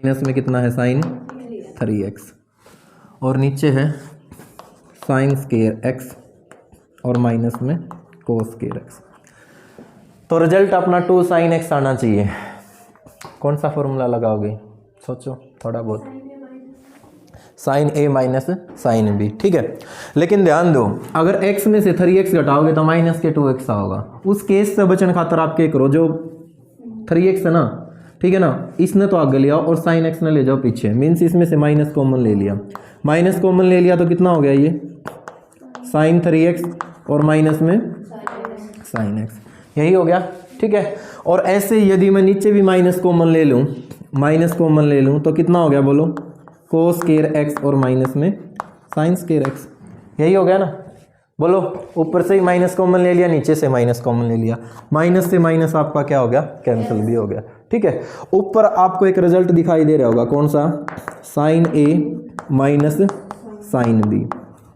Minus में कितना है साइन 3x और नीचे है साइन स्केयर x और माइनस में कोस स्केयर x। तो रिजल्ट अपना 2 sin x आना चाहिए। कौन सा फॉर्मूला लगाओगे सोचो थोड़ा बहुत। Sine a minus sine b, ठीक है। लेकिन ध्यान दो अगर x में से 3x घटाओगे तो माइनस के 2x होगा। उस केस से बचने खातर आप क्या करो, जो 3x है ना, ठीक है ना, इसने तो आगे लिया और साइन x ने ले जाओ पीछे, मीन्स इसमें से माइनस कॉमन ले लिया। माइनस कॉमन ले लिया तो कितना हो गया ये साइन 3x और माइनस में साइन x, यही हो गया, ठीक है। और ऐसे यदि मैं नीचे भी माइनस कॉमन ले लूँ, माइनस कॉमन ले लूँ तो कितना हो गया बोलो, कोस स्केयर x और माइनस में साइन स्केयर x, यही हो गया ना। बोलो ऊपर से ही माइनस कॉमन ले लिया, नीचे से माइनस कॉमन ले लिया, माइनस से माइनस आपका क्या हो गया, कैंसिल भी हो गया, ठीक है। ऊपर आपको एक रिजल्ट दिखाई दे रहा होगा, कौन सा, sine a minus sine b।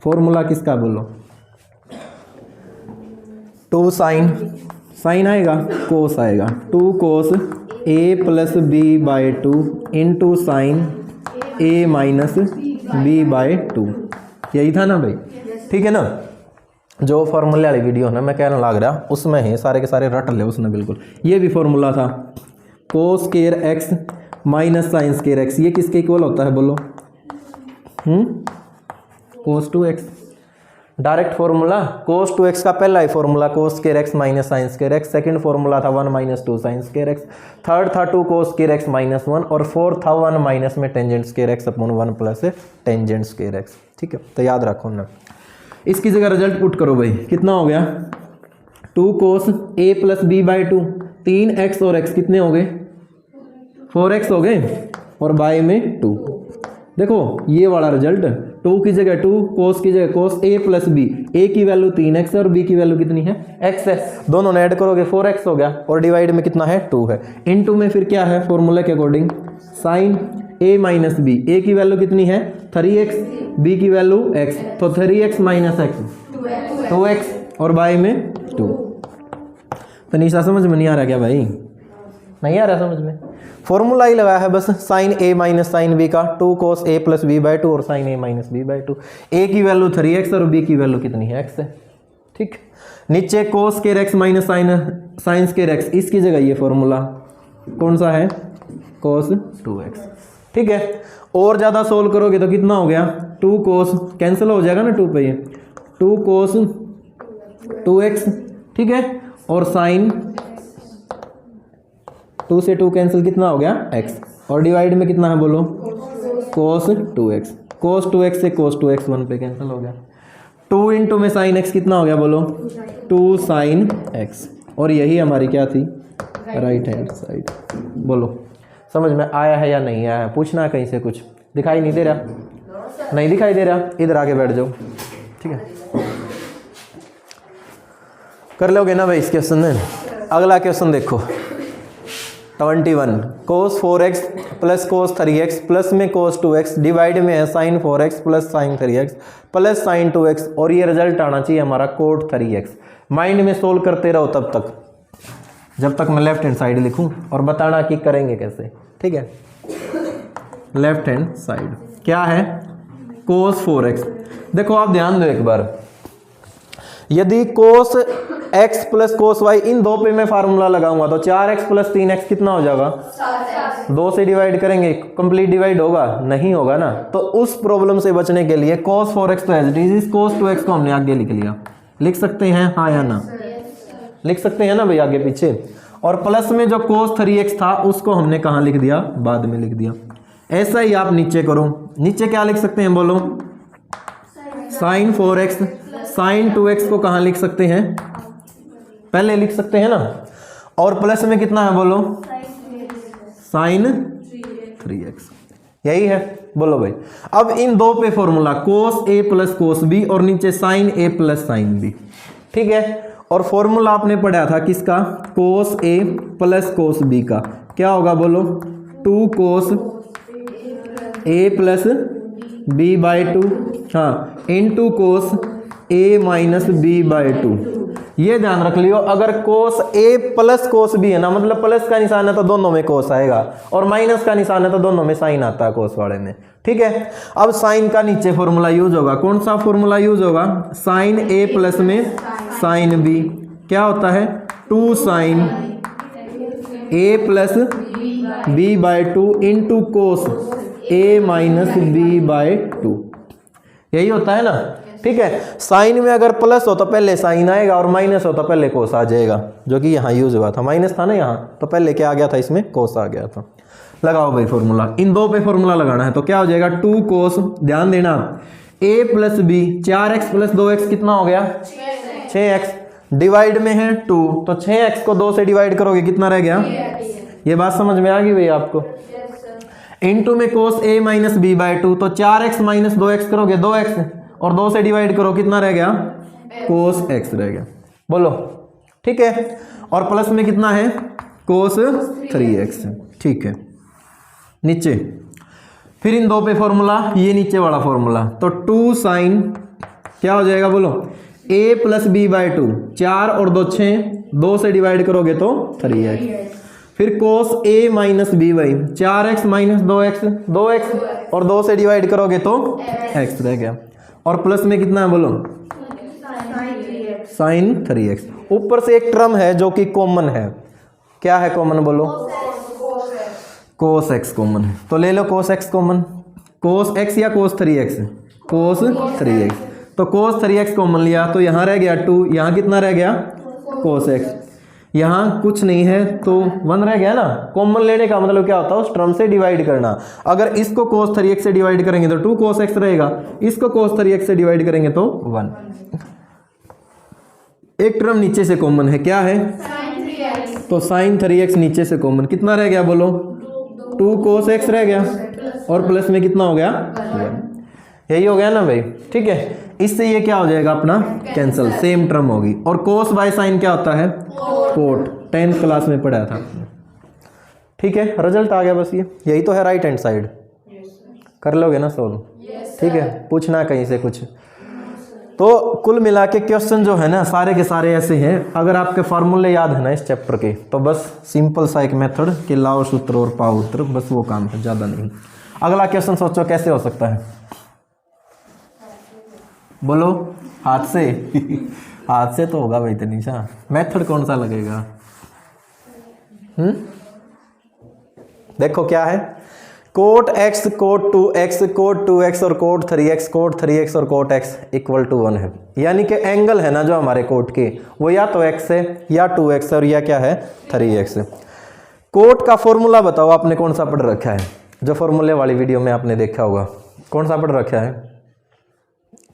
Formula किसका बोलो, 2 साइन आएगा, कोस आएगा, 2 cos a plus B by 2 into sine a minus b by 2, यही था ना भाई, ठीक है ना। जो फॉर्मूले वाली वीडियो है ना मैं कहना लग रहा उसमें है, सारे के सारे रट ले उसने बिल्कुल। ये भी फॉर्मूला था, कोस square x minus sine square x, ये किसके इक्वल होता है बोलो, कोस 2x। डायरेक्ट फॉर्मूला कोस 2x का पहला ही formula cos square x minus sine square x, second formula था 1 minus 2 sine square x, third था 2 कोस स्केयर x माइनस 1 और फोर्थ था 1 माइनस में tangent square x upon 1 plus tangent square x, ठीक है। तो याद रखो ना, इसकी जगह रिजल्ट पुट करो भाई, कितना हो गया 2 cos a plus B by 2, 3x और x कितने हो गए 4x हो गए और बाय में 2। देखो ये वाला रिजल्ट, 2 की जगह 2, कोस की जगह कोस, a प्लस बी, a की वैल्यू 3x और b की वैल्यू कितनी है x है, दोनों ने ऐड करोगे 4x हो गया और डिवाइड में कितना है 2 है, इनटू में फिर क्या है फॉर्मूले के according sine a minus B, a की वैल्यू कितनी है 3x, b की वैल्यू x, तो 3x माइनस x 2x और बाय में 2। तो निशा समझ में नहीं आ रहा क्या भाई, नहीं आ रहा समझ में, फॉर्मूला ही लगाया है बस, sine a minus sine b का 2 cos a plus b by 2 और sine a minus b by 2, a की वैल्यू 3x और b की वैल्यू कितनी है x है, ठीक। नीचे कोस square x minus sine square x, इसकी जगह ये फॉर्मूला कौन सा है कोस 2x, ठीक है। और ज़्यादा सोल्व करोगे तो कितना हो गया 2 कोस, कैंसिल हो जाएगा ना 2 पे, ये 2 कोस 2x, ठीक है, और साइन 2 से 2 कैंसिल, कितना हो गया x, और डिवाइड में कितना है बोलो कोस 2x, कोस 2x से कोस 2x 1 पे कैंसिल हो गया, 2 इंटू में साइन x कितना हो गया बोलो 2 साइन x, और यही हमारी क्या थी राइट हैंड साइड। बोलो समझ में आया है या नहीं आया है, पूछना है कहीं से, कुछ दिखाई नहीं दे रहा, नहीं दिखाई दे रहा, इधर आके बैठ जाओ, ठीक है। कर लोगे ना भाई इस क्वेश्चन में। अगला क्वेश्चन देखो 21, कोस 4x plus cos 3x plus में कोस 2x डिवाइड में है sine 4x plus sine 3x plus sine 2x, और ये रिजल्ट आना चाहिए हमारा कोट 3x। माइंड में सोल्व करते रहो तब तक, जब तक मैं लेफ्ट हैंड साइड लिखूं, और बताना कि करेंगे कैसे, ठीक है। लेफ्ट हैंड साइड क्या है कोस 4x, देखो आप ध्यान दो एक बार, यदि कोस x प्लस कोस y इन दो पे मैं फार्मूला लगाऊंगा तो 4x प्लस 3x कितना हो जाएगा 2 से डिवाइड करेंगे, कंप्लीट डिवाइड होगा नहीं होगा ना। तो उस प्रॉब्लम से बचने के लिए cos 4x तो as it is, cos 2x को हमने आगे लिख लिया, लिख सकते हैं हाँ या ना, लिख सकते हैं ना भाई आगे पीछे, और प्लस में जो cos 3x था उसको हमने कहाँ लिख दिया, बाद में लिख दिया। ऐसा ही आप नीचे करो, नीचे क्या लिख सकते हैं बोलो साइन 4x, साइन 2x को कहाँ लिख सकते हैं पहले लिख सकते हैं ना, और प्लस में कितना है बोलो साइन 3x, यही है बोलो भाई। अब इन दो पे formula cos a plus cos b और नीचे sine a plus sine b, ठीक है। और फॉर्मूला आपने पढ़ा था किसका cos a plus cos b का, क्या होगा बोलो 2 cos a plus b by 2, हाँ, into cos a minus b by 2, ये ध्यान रख लियो, अगर कोस ए प्लस कोस बी है ना, मतलब प्लस का निशान है तो दोनों में कोस आएगा, और माइनस का निशान है तो दोनों में साइन आता है कोस वाले में। ठीक है, अब साइन का नीचे फॉर्मूला यूज होगा। कौन सा फॉर्मूला यूज होगा? साइन ए प्लस में साइन बी क्या होता है? 2 sine A plus B by 2 into cos A minus B by 2, यही होता है ना। ठीक है, साइन में अगर प्लस हो तो पहले साइन आएगा और माइनस हो तो पहले कोस आ जाएगा, जो कि यहाँ यूज हुआ था। माइनस था ना यहाँ, तो पहले क्या आ गया था? इसमें कोस आ गया था। लगाओ भाई फॉर्मूला, इन दो पे फॉर्मूला लगाना है तो क्या हो जाएगा? 2 कोस, ध्यान देना, a plus B 4x plus 2x कितना हो गया? 6x, डिवाइड में है 2, तो 6x को 2 से डिवाइड करोगे कितना रह गया? ये बात समझ में आ गई भाई आपको? इनटू में कोस a माइनस बी बाय 2, तो 4x माइनस 2x करोगे 2x, और 2 से डिवाइड करो कितना रह गया? कोस x रह गया। बोलो ठीक है, और प्लस में कितना है? कोस 3x। ठीक है, नीचे फिर इन दो पे फॉर्मूला, ये नीचे वाला फॉर्मूला, तो 2 साइन क्या हो जाएगा? बोलो a प्लस बी बाय 2, 4 और 2 6, 2 से डिवाइड करोगे तो 3x, फिर cos a minus B by 4x minus 2x, 2x और 2 से डिवाइड करोगे तो x रह गया, और प्लस में कितना है? बोलो साइन 3x। ऊपर से एक टर्म है जो कि कॉमन है, क्या है कॉमन? बोलो कोस x कॉमन है, तो ले लो कोस x कॉमन। कोस x या कोस 3x? कोस 3x, तो कोस 3x कॉमन लिया तो यहाँ रह गया 2, यहाँ कितना रह गया? कोस x, यहाँ कुछ नहीं है तो 1 रह गया ना। कॉमन लेने का मतलब क्या होता है? उस टर्म से डिवाइड करना। अगर इसको कोस 3x से डिवाइड करेंगे तो 2 कोस x रहेगा, इसको कोस 3x से डिवाइड करेंगे तो 1। एक टर्म नीचे से कॉमन है, क्या है? तो साइन 3x नीचे से कॉमन, कितना रह गया? बोलो 2 कोस x रह गया, और प्लस में कितना हो गया? 1। यही हो गया ना भाई। ठीक है, इससे ये क्या हो जाएगा अपना? कैंसल, सेम टर्म होगी। और कोस बाय साइन क्या होता है? कोट, 10th क्लास में पढ़ा था। ठीक है, रिजल्ट आ गया बस। ये यही तो है राइट हैंड साइड। कर लोगे ना सोल्व? ठीक है, पूछना कहीं से कुछ। तो कुल मिला के क्वेश्चन जो है ना सारे के सारे ऐसे हैं। अगर आपके फार्मूले याद है ना इस चैप्टर के, तो बस सिंपल सा एक मेथड कि लाओ सूत्र और पाओ उत्तर, बस वो काम है, ज़्यादा नहीं। अगला क्वेश्चन सोचो कैसे हो सकता है? बोलो हाथ से। हाथ से तो होगा भाई तनीषा, मेथड कौन सा लगेगा? देखो क्या है, coat x coat 2x coat 2x और कोट 3x और कोट x इक्वल टू 1 है। यानी कि एंगल है ना जो हमारे कोट के, वो या तो x है या 2x है और या क्या है 3x है। कोट का फॉर्मूला बताओ आपने कौन सा पढ़ रखा है? जो फॉर्मूले वाली वीडियो में आपने देखा होगा, कौन सा पढ़ रखा है?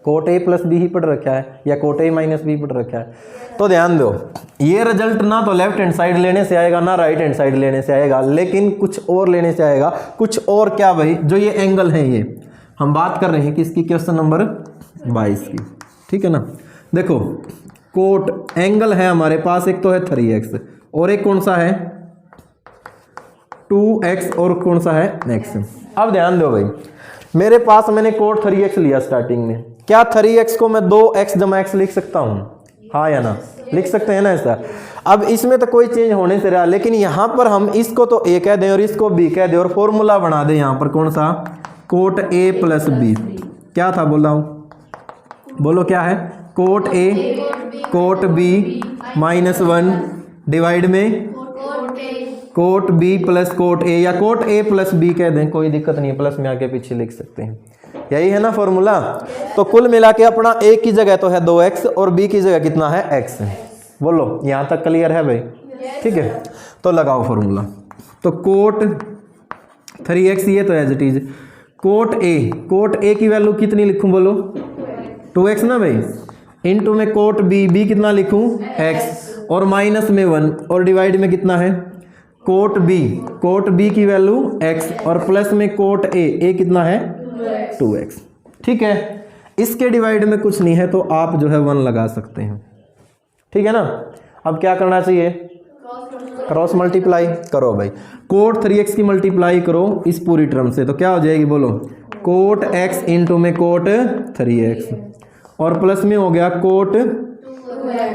कोट a प्लस बी ही पढ़ रखा है या कोट a माइनस बी पढ़ रखा है? तो ध्यान दो, ये रिजल्ट ना तो लेफ्ट हैंड साइड लेने से आएगा ना राइट हैंड साइड लेने से आएगा, लेकिन कुछ और लेने से आएगा। कुछ और क्या भाई? जो ये एंगल है, ये हम बात कर रहे हैं किसकी? क्वेश्चन नंबर 22 की। ठीक है ना, देखो कोट एंगल है हमारे पास, एक तो है 3x और एक कौन सा है 2x और कौन सा है x। अब ध्यान दो भाई, मेरे पास मैंने कोट 3x लिया स्टार्टिंग में, क्या 3x को मैं 2x जमा x लिख सकता हूँ? हाँ या ना? लिख सकते हैं ना ऐसा। अब इसमें तो कोई चेंज होने से रहा, लेकिन यहाँ पर हम इसको तो a कह दें और इसको b कह दें और फॉर्मूला बना दें यहाँ पर कौन सा? Cot a plus B. क्या था बोल रहा हूँ? बोलो क्या है? Cot a cot b minus 1 divide में cot b plus cot a, या कोट a प्लस b कह दें, कोई दिक्कत नहीं है, प्लस में आगे पीछे लिख सकते हैं। यही है ना फॉर्मूला। तो कुल मिला के अपना a की जगह तो है 2x और b की जगह कितना है? x। बोलो यहाँ तक क्लियर है भाई? ठीक है, तो लगाओ फॉर्मूला। तो कोट 3x ये तो as it is, cot a की वैल्यू कितनी लिखूं? बोलो 2x ना भाई, इनटू में कोट b कितना लिखूं? x और माइनस में 1 और डिवाइड में कितना है? कोट b की वैल्यू x और प्लस में कोट a कितना है? 2x। ठीक है, इसके डिवाइड में कुछ नहीं है तो आप जो है 1 लगा सकते हैं। ठीक है ना। अब क्या करना चाहिए? क्रॉस मल्टीप्लाई करो भाई। कोट 3x की मल्टीप्लाई करो इस पूरी टर्म से, तो क्या हो जाएगी? बोलो कोट x इंटू में कोट 3x और प्लस में हो गया कोट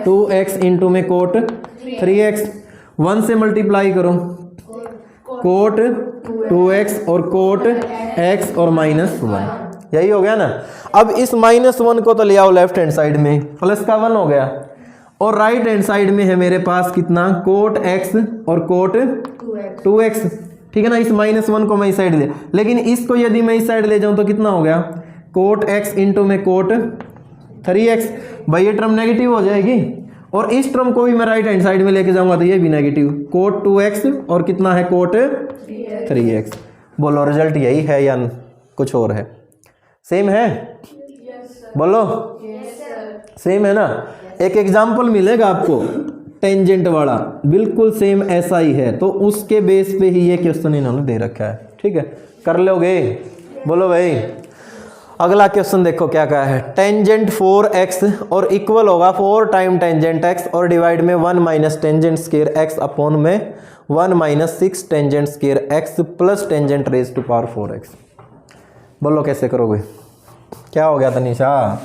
2x इंटू में कोट 3x, 1 से मल्टीप्लाई करो कोट 2x और कोट x और -1, यही हो गया ना। अब इस -1 को तो ले आओ लेफ्ट हैंड साइड में, प्लस का 1 हो गया, और राइट हैंड साइड में है मेरे पास कितना, कोट x और कोट 2x, ठीक है ना। इस -1 को मैं इस साइड ले, लेकिन इसको यदि मैं इस साइड ले जाऊं तो कितना हो गया, कोट x इंटू में कोट 3x, भाई ये टर्म नेगेटिव हो जाएगी, और इस टर्म को भी मैं राइट हैंड साइड में लेके जाऊंगा तो ये भी नेगेटिव, कोट 2x और कितना है कोट 3x। बोलो रिजल्ट यही है या कुछ और है? सेम है? बोलो सेम है ना। एक एग्जाम्पल मिलेगा आपको टेंजेंट वाला, बिल्कुल सेम ऐसा ही है, तो उसके बेस पे ही ये क्वेश्चन इन्होंने दे रखा है, ठीक है, कर लोगे? बोलो भाई। अगला क्वेश्चन देखो क्या कहा है, टेंजेंट 4x और इक्वल होगा 4 टाइम टेंजेंट x और डिवाइड में 1 minus tangent square x upon में 1 minus 6 tangent square x plus tangent raise to power 4x। बोलो कैसे करोगे? क्या हो गया तनीषा?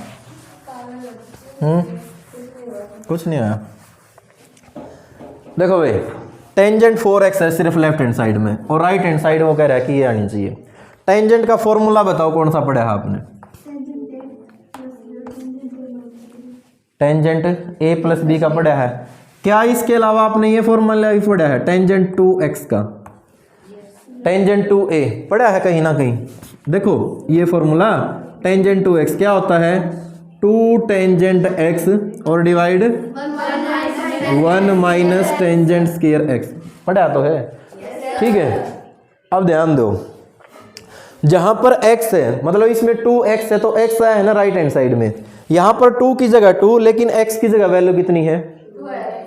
कुछ नहीं आया। देखो भाई टेंजेंट 4x है सिर्फ लेफ्ट हैंड साइड में, और राइट हैंड साइड वो कह रहा है कि ये आनी चाहिए। टेंजेंट का फॉर्मूला बताओ कौन सा पढ़ा है आपने? टेंजेंट a प्लस बी का पढ़ा है क्या? इसके अलावा आपने ये फॉर्मूला भी पढ़ा है टेंजेंट 2x का, टेंजेंट 2a पढ़ा है कहीं ना कहीं? देखो ये फॉर्मूला टेंजेंट 2x क्या होता है, 2 टेंजेंट x और divide 1 minus tangent square x, पढ़ा तो है, ठीक है। अब ध्यान दो, जहां पर x है मतलब इसमें 2x है तो x आया है ना राइट हैंड साइड में, यहां पर 2 की जगह 2, लेकिन x की जगह वैल्यू कितनी है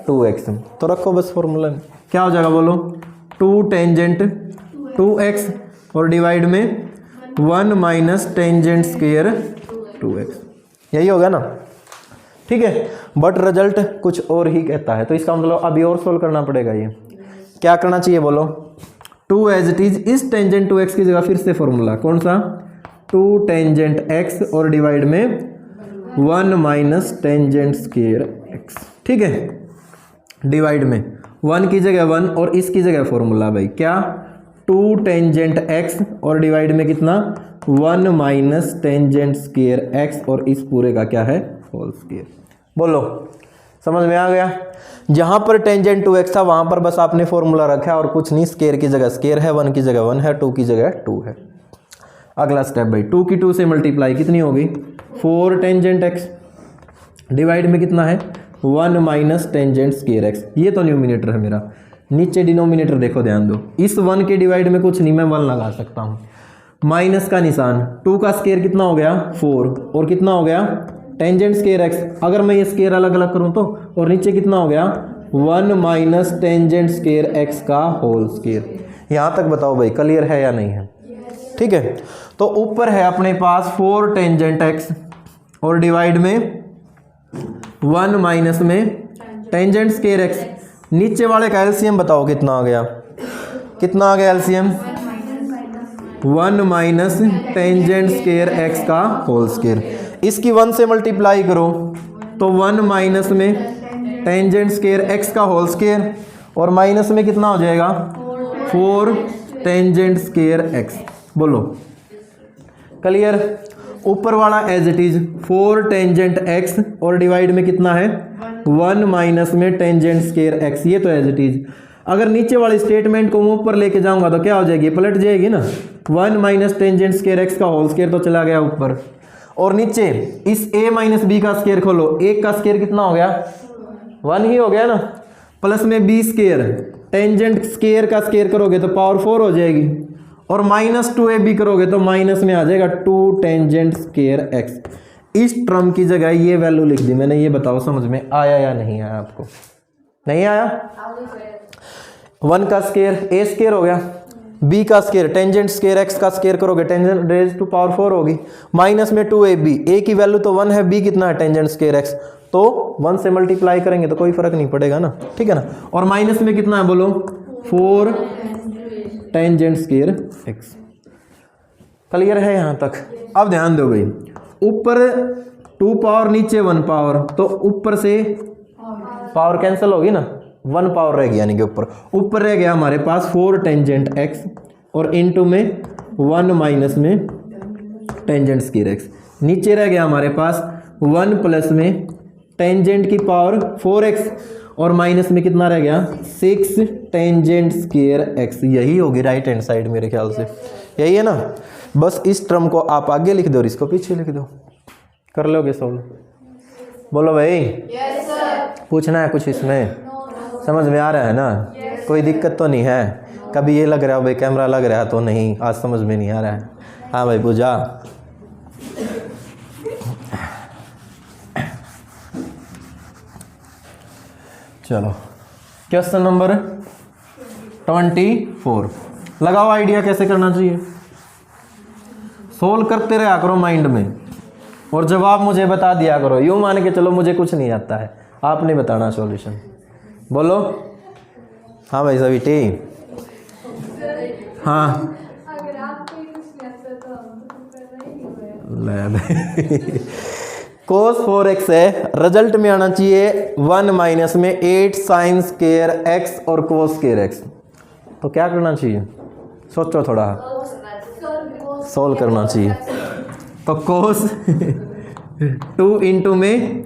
2x, तो रखो बस फॉर्मूला में। क्या हो जाएगा बोलो, 2 टेंजेंट 2x और डिवाइड में 1 माइनस टेंजेंट स्क्वायर 2x, यही होगा ना, ठीक है। बट रिजल्ट कुछ और ही कहता है, तो इसका मतलब अभी और सोल्व करना पड़ेगा। ये क्या करना चाहिए बोलो, 2 एज इट इज, इस टेंजेंट 2x की जगह फिर से फॉर्मूला कौन सा, 2 टेंजेंट x और डिवाइड में 1 माइनस टेंजेंट स्क्वायर x, ठीक है। डिवाइड में 1 की जगह 1 और इसकी जगह फॉर्मूला भाई क्या, 2 टेंजेंट x और डिवाइड में कितना 1 माइनस टेंजेंट स्क्वायर x और इस पूरे का क्या है होल स्क्वायर। बोलो समझ में आ गया? जहां पर टेंजेंट 2x था वहां पर बस आपने फॉर्मूला रखा है और कुछ नहीं, स्क्वायर की जगह स्क्वायर है, 1 की जगह 1 है, 2 की जगह 2 है। अगला स्टेप भाई, 2 की 2 से मल्टीप्लाई कितनी होगी, 4 टेंजेंट x डिवाइड में कितना है 1 माइनस टेंजेंट स्क्वायर x, ये तो न्यूमिनेटर है मेरा, नीचे डिनोमिनेटर देखो ध्यान दो, इस 1 के डिवाइड में कुछ नहीं, मैं 1 लगा सकता हूँ, माइनस का निशान, 2 का स्क्वायर कितना हो गया 4 और कितना हो गया टेंजेंट स्क्वायर x, अगर मैं ये स्क्वायर अलग अलग करूं तो, और नीचे कितना हो गया 1 माइनस टेंजेंट स्क्वायर x का होल स्क्वायर। यहाँ तक बताओ भाई क्लियर है या नहीं है? ठीक है, तो ऊपर है अपने पास 4 टेंजेंट x और डिवाइड में 1 माइनस में टेंजेंट स्क्वायर x, नीचे वाले का एलसीएम बताओ कितना आ गया, कितना आ गया LCM, 1 minus tangent square x का होल स्क्वायर। इसकी 1 से मल्टीप्लाई करो तो 1 माइनस में टेंजेंट स्क्वायर x का होल स्क्वायर और माइनस में कितना हो जाएगा 4 टेंजेंट स्क्वायर x। बोलो क्लियर? ऊपर वाला as it is 4 tangent x और डिवाइड में कितना है 1 माइनस में टेंजेंट स्क्वायर x, ये तो एज इट इज। अगर नीचे वाले स्टेटमेंट को मैं ऊपर लेके जाऊंगा तो क्या हो जाएगी, पलट जाएगी ना, 1 माइनस टेंजेंट स्क्वायर x का होल स्क्वायर तो चला गया ऊपर, और नीचे इस a माइनस बी का स्क्वायर खोलो, 1 का स्क्वायर कितना हो गया 1 ही हो गया ना, प्लस में b स्क्वायर, टेंजेंट स्क्वायर का स्क्वायर करोगे तो पावर 4 हो जाएगी, और माइनस 2ab करोगे तो माइनस में आ जाएगा 2 टेंजेंट स्क्वायर x। इस टर्म की जगह ये वैल्यू लिख दी मैंने, ये बताओ समझ में आया या नहीं आया आपको? नहीं आया? 1 का स्क्वायर a स्क्वायर हो गया, b का स्क्वायर टेंजेंट स्क्वायर x का स्क्वायर करोगे टेंजेंट रेज टू पावर 4 होगी, माइनस में 2ab, a की वैल्यू तो 1 है, b कितना है टेंजेंट स्क्वायर x, तो 1 से मल्टीप्लाई करेंगे तो कोई फर्क नहीं पड़ेगा ना, ठीक है ना। और माइनस में कितना है बोलो 4 टेंजेंट स्क्वायर x। क्लियर है यहाँ तक? अब ध्यान दो भाई, ऊपर 2 पावर नीचे 1 पावर, तो ऊपर से पावर कैंसिल होगी ना, 1 पावर रह गया, यानी कि ऊपर रह गया हमारे पास 4 टेंजेंट एक्स और इनटू में 1 माइनस में टेंजेंट स्क्वायर एक्स। नीचे रह गया हमारे पास 1 प्लस में टेंजेंट की पावर 4x और माइनस में कितना रह गया 6 टेंजेंट स्क्वायर एक्स। यही होगी राइट हैंड साइड मेरे ख्याल से, यही है ना। बस इस टर्म को आप आगे लिख दो और इसको पीछे लिख दो, कर लोगे सॉल्व। बोलो भाई। Yes sir. पूछना है कुछ इसमें? समझ में आ रहा है ना? कोई दिक्कत तो नहीं है? कभी ये लग रहा है भाई कैमरा लग रहा है तो नहीं, आज समझ में नहीं आ रहा है? हाँ भाई पूजा। चलो क्वेश्चन नंबर 24, लगाओ आइडिया कैसे करना चाहिए। सोल्व करते रहा करो माइंड में और जवाब मुझे बता दिया करो। यूं मान के चलो मुझे कुछ नहीं आता है, आपने बताना सॉल्यूशन। बोलो। हाँ भाई सभी ठीक। हाँ अगर आपको ही कुछ नहीं आता तो हम तो करना ही नहीं होगा। कोस 4x है, रिजल्ट में आना चाहिए 1 माइनस में 8 साइन स्क्वायर एक्स और कोस स्क्वायर एक्स। तो क्या करना चाहिए? सोचो थोड़ा, सोल्व करना चाहिए। तो कोस 2 इंटू में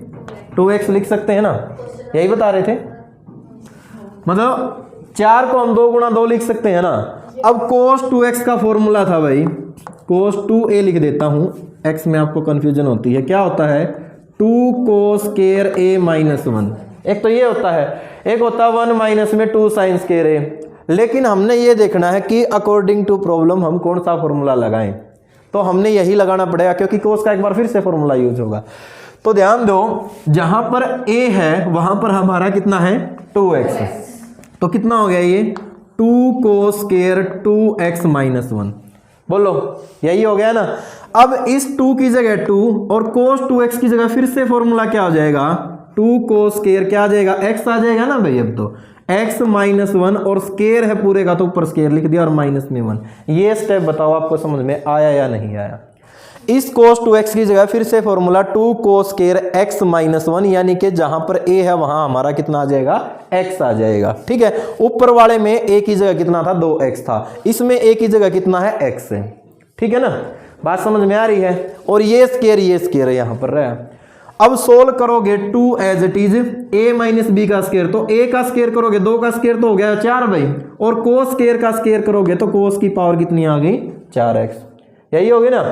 2x लिख सकते हैं ना, यही बता रहे थे। मतलब 4 को हम 2 गुणा 2 लिख सकते हैं ना। अब कोस 2x का फॉर्मूला था भाई, कोस 2a लिख देता हूं, x में आपको कंफ्यूजन होती है। क्या होता है 2 कोस स्क्वायर a माइनस 1। एक तो ये होता है, एक होता है 1 माइनस में 2 साइन स्क्वायर a। लेकिन हमने ये देखना है कि अकॉर्डिंग टू प्रॉब्लम हम कौन सा फॉर्मूला लगाएं। तो हमने यही लगाना पड़ेगा क्योंकि कोस का एक बार फिर से फॉर्मूला यूज होगा। तो ध्यान दो, जहां पर a है वहां पर हमारा कितना है 2x। तो कितना हो गया ये 2 कोस स्क्वायर 2x माइनस 1। बोलो यही हो गया ना। अब इस 2 की जगह 2 और कोस 2x की जगह फिर से फॉर्मूला क्या हो जाएगा 2 कोस स्क्वायर क्या आ जाएगा x आ जाएगा ना भाई। अब तो x माइनस 1 और स्क्वायर है पूरे का तो ऊपर स्क्वायर लिख दिया और माइनस में 1। ये स्टेप बताओ आपको समझ में आया या नहीं आया। इस कोस 2x की जगह फिर से फॉर्मूला 2 कोस स्क्वायर x माइनस 1, यानी कि जहां पर a है वहां हमारा कितना आ जाएगा x आ जाएगा। ठीक है, ऊपर वाले में a की जगह कितना था 2x था, इसमें a की जगह कितना है x है। ठीक है ना, बात समझ में आ रही है। और ये स्क्वायर यहां पर रहा। अब सोल्व करोगे 2 as it is a minus B का स्क्वायर, तो a का स्क्वायर करोगे 2 का स्क्वायर तो हो गया 4 भाई, और कोस स्क्वायर का स्क्वायर करोगे तो कोस की पावर कितनी आ गई 4x। यही होगी ना।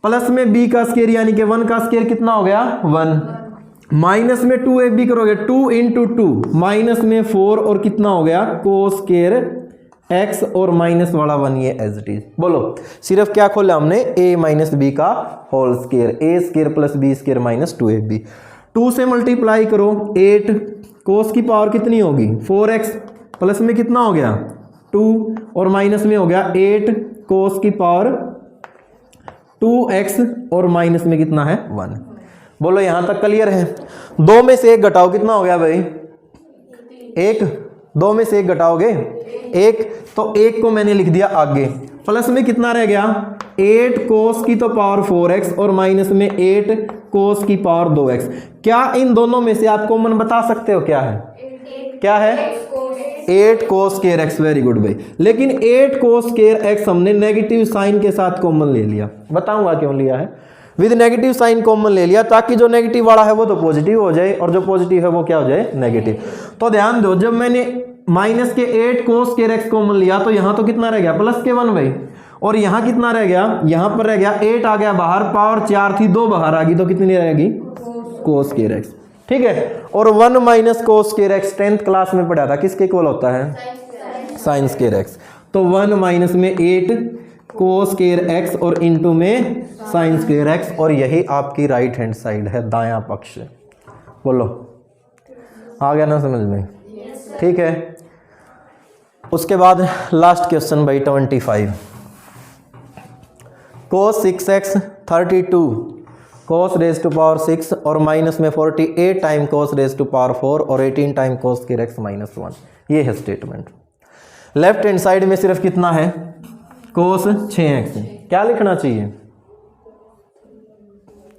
प्लस में b का स्क्वायर यानी कि 1 का स्क्वायर कितना हो गया 1। माइनस में 2ab करोगे 2 इंटू 2 माइनस में 4 और कितना हो गया कोस स्क्वायर x और माइनस वाला 1 ये एज इट इज। बोलो सिर्फ क्या खोला हमने a माइनस बी का whole square, a square plus b square minus 2ab। 2 से मल्टीप्लाई करो 8, कोस की पावर कितनी होगी 4x, प्लस में कितना हो गया 2 और माइनस में हो गया 8 कोस की पावर 2x और माइनस में कितना है 1। बोलो यहां तक क्लियर है। 2 में से 1 घटाओ कितना हो गया भाई 1। 2 में से 1 घटाओगे 1, तो 1 को मैंने लिख दिया आगे। प्लस में कितना रह गया 8 कोस की तो पावर 4x और माइनस में 8 कोस की पावर 2x। क्या इन दोनों में से आप कॉमन बता सकते हो क्या है? क्या है 8 कोस स्क्वायर x। वेरी गुड भाई। लेकिन 8 कोस स्क्वायर x हमने नेगेटिव साइन के साथ कॉमन ले लिया। बताऊंगा क्यों लिया है। विद नेगेटिव साइन कॉमन ले लिया ताकि जो नेगेटिव वाला है वो तो पॉजिटिव हो जाए और जो पॉजिटिव है वो क्या हो जाए नेगेटिव। तो ध्यान दो, जब मैंने माइनस के 8 कोस स्क्वायर x कॉमन लिया तो यहां तो कितना रह गया प्लस के 1 भाई, और यहां कितना रह गया, यहां पर रह गया 8 आ गया बाहर, पावर 4 थी 2 बाहर आ गई तो कितनी रहेगी कोस स्क्वायर x। ठीक है, और 1 minus cos square x 10th class में पढ़ा था, किसके इक्वल होता है साइन स्क्वायर x। तो 1 माइनस में 8 कोस स्क्वायर x और इनटू में साइन स्क्वायर x, और यही आपकी राइट हैंड साइड है, दायां पक्ष। बोलो आ गया ना समझ में? ठीक है, उसके बाद लास्ट क्वेश्चन भाई 25। Cos 6x 32 cos raise to power 6 और माइनस में 48 time cos raise to power 4 और 18 time cos square x minus 1। ये है स्टेटमेंट। लेफ्ट हैंड साइड में सिर्फ कितना है कोस 6x। क्या लिखना चाहिए,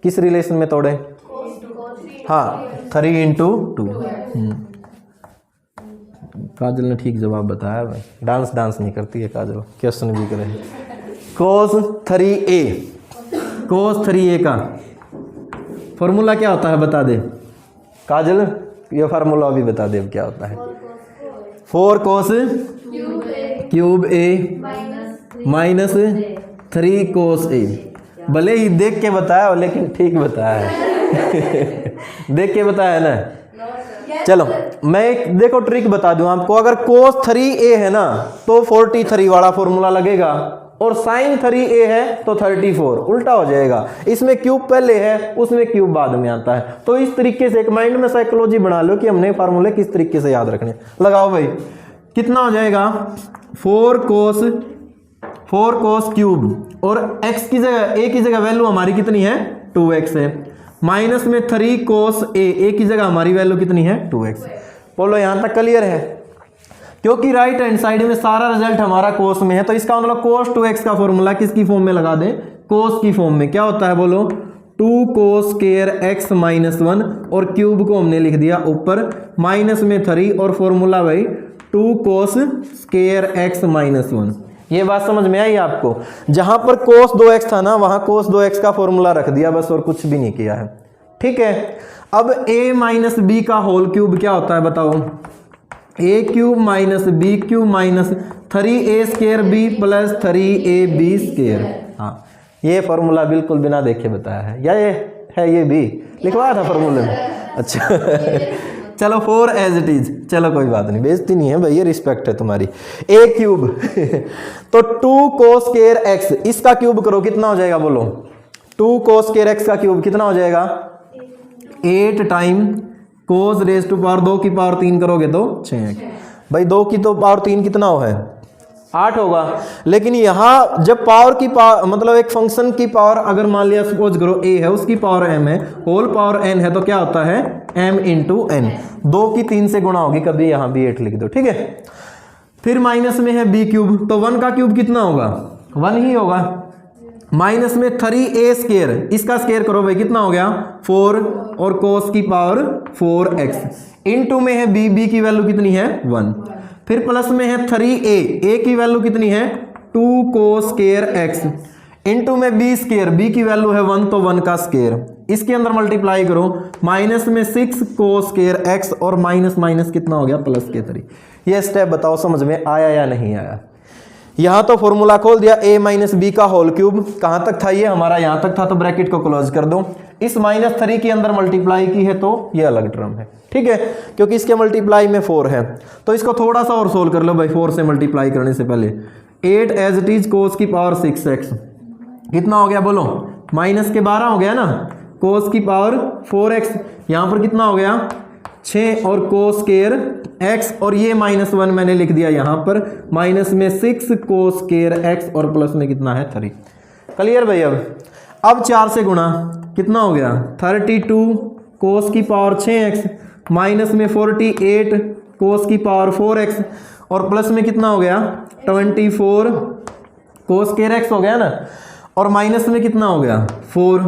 किस रिलेशन में तोड़े? हाँ 3 इंटू 2। काजल ने ठीक जवाब बताया भाई, डांस नहीं करती है काजल, क्वेश्चन भी करे। cos 3a, cos 3a का फॉर्मूला क्या होता है बता दे काजल, ये फार्मूला भी बता दे अब क्या होता है। 4 cos cube a minus 3 cos a। भले ही देख के बताया हो लेकिन ठीक बताया है देख के बताया है ना। चलो मैं एक देखो ट्रिक बता दूं आपको, अगर cos 3a है ना तो 43 वाला फॉर्मूला लगेगा, और sin 3a है तो 34, उल्टा हो जाएगा। इसमें क्यूब पहले है उसमें क्यूब बाद में आता है। तो इस तरीके से एक माइंड में साइकोलॉजी बना लो कि हमने फार्मूले किस तरीके से याद रखने। लगाओ भाई, कितना हो जाएगा 4 cos क्यूब, और x की जगह a की जगह वैल्यू हमारी कितनी है 2x है, माइनस में 3 cos a की जगह हमारी वैल्यू कितनी है 2x। बोलो यहां तक क्लियर है? क्योंकि राइट हैंड साइड में सारा रिजल्ट हमारा cos में है, तो इसका मतलब cos 2x का फॉर्मूला किसकी फॉर्म में लगा दें, cos की फॉर्म में। क्या होता है बोलो 2 cos स्क्वायर x माइनस 1, और क्यूब को हमने लिख दिया ऊपर माइनस में 3, और फॉर्मूला भाई 2 cos स्क्वायर x माइनस 1। ये बात समझ में आई आपको? जहां पर cos 2x था ना वहां cos 2x का फॉर्मूला रख दिया बस, और कुछ भी नहीं किया है। ठीक है, अब a माइनस बी का होल क्यूब क्या होता है बताओ, a cube minus B cube minus 3a square b plus 3ab square. हाँ ये फॉर्मूला बिल्कुल बिना देखे बताया है, या ये है ये भी लिखवाया था फॉर्मूले में? अच्छा चलो 4 एज इट इज, चलो कोई बात नहीं, बेइज्जती नहीं है भाई, ये रिस्पेक्ट है तुम्हारी। a क्यूब तो 2 cos स्क्वायर x, इसका क्यूब करो कितना हो जाएगा बोलो, 2 cos स्क्वायर x का क्यूब कितना हो जाएगा 8 time cos raise to power 2 की पावर 3 करोगे तो 6x। भाई 2 की तो पावर 3 कितना हो है 8 होगा, लेकिन यहाँ जब पावर की पावर मतलब एक फंक्शन की पावर अगर मान लिया सपोज करो a है उसकी पावर m है, होल पावर n है, तो क्या होता है m इंटू n। 2 की 3 से गुणा होगी, कभी यहाँ भी 8 लिख दो। ठीक है, फिर माइनस में है b क्यूब, तो 1 का क्यूब कितना होगा 1 ही होगा, माइनस में 3a स्क्वायर, इसका स्क्वायर करो भाई कितना हो गया 4, और cos की पावर 4x, इनटू में है b की वैल्यू कितनी है 1, फिर प्लस में है 3a की वैल्यू कितनी है 2 cos स्क्वायर x, इनटू में b स्क्वायर, b की वैल्यू है 1 तो 1 का स्क्वायर, इसके अंदर मल्टीप्लाई करो, माइनस में 6 cos स्क्वायर x, और माइनस माइनस कितना हो गया प्लस के 3। ये स्टेप बताओ समझ में आया या नहीं आया? यहां तो फॉर्मूला खोल दिया a माइनस बी का होल क्यूब, कहां तक था ये हमारा यहां तक था, तो ब्रैकेट को क्लोज कर दो, इस माइनस 3 के अंदर मल्टीप्लाई की है तो ये अलग टर्म है। ठीक है, क्योंकि इसके मल्टीप्लाई में 4 है, तो इसको थोड़ा सा और सोल्व कर लो भाई, 4 से मल्टीप्लाई करने से पहले 8 एज इट इज cos की पावर 6x, कितना हो गया बोलो माइनस के 12 हो गया ना, cos की पावर 4x, यहां पर कितना हो गया 6, और cos स्क्वायर x, और ये माइनस 1 मैंने लिख दिया यहाँ पर, माइनस में 6 cos स्क्वायर x, और प्लस में कितना है 3। क्लियर भाई? अब 4 से गुणा कितना हो गया 32 cos की पावर 6x, माइनस में 48 cos की पावर 4x, और प्लस में कितना हो गया 24 cos स्क्वायर x हो गया ना, और माइनस में कितना हो गया 4,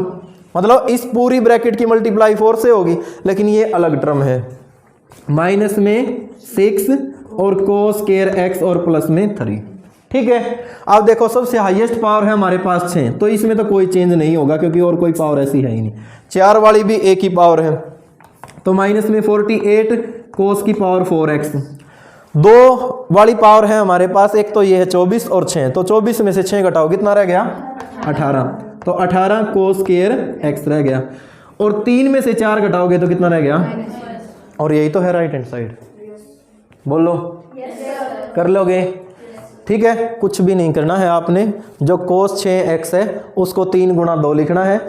मतलब इस पूरी ब्रैकेट की मल्टीप्लाई 4 से होगी, लेकिन ये अलग टर्म है, माइनस में 6 और cos स्क्वायर x, और प्लस में 3। ठीक है, अब देखो सबसे हाईएस्ट पावर है हमारे पास 6, तो इसमें तो कोई चेंज नहीं होगा क्योंकि और कोई पावर ऐसी है ही नहीं। 4 वाली भी एक ही पावर है, तो माइनस में 48 cos की पावर 4x। 2 वाली पावर है हमारे पास, एक तो ये है 24 और 6, तो 24 में से 6 घटाओ कितना रह गया 18, तो 18 cos स्क्वायर x रह गया, और 3 में से 4 घटाओगे तो कितना रह गया, और यही तो है राइट हैंड साइड, बोलो कर लोगे? ठीक है, कुछ भी नहीं करना है आपने, जो cos 6x है उसको 3 गुणा 2 लिखना है,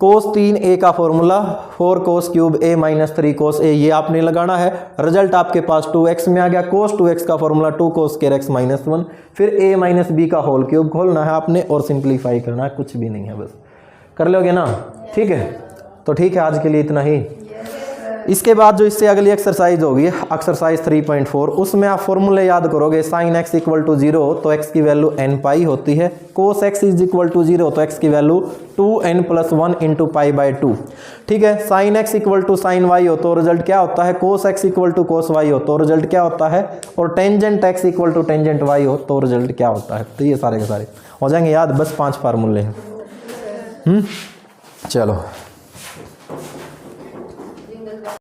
cos 3a का formula 4 cos cube a minus 3 cos a, ये आपने लगाना है, रिजल्ट आपके पास 2x में आ गया, cos 2x का formula 2 cos square x minus 1, फिर a माइनस b का होल क्यूब खोलना है आपने और सिंप्लीफाई करना है, कुछ भी नहीं है, बस कर लोगे ना? ठीक है, तो ठीक है, आज के लिए इतना ही। इसके बाद जो इससे अगली एक्सरसाइज होगी एक्सरसाइज 3.4, उसमें आप फॉर्मूले याद करोगे। साइन एक्स इक्वल टू 0 तो एक्स की वैल्यू n पाई होती है, cos X is equal to 0 तो एक्स की value 2n + 1 into pi by 2। ठीक है, sine X equal to sine Y हो तो रिजल्ट क्या होता है, cos X equal to cos Y हो तो रिजल्ट क्या होता है, और tangent X equal to tangent Y हो तो रिजल्ट क्या होता है। तो ये सारे के सारे हो जाएंगे याद, बस 5 फार्मूले हैं। चलो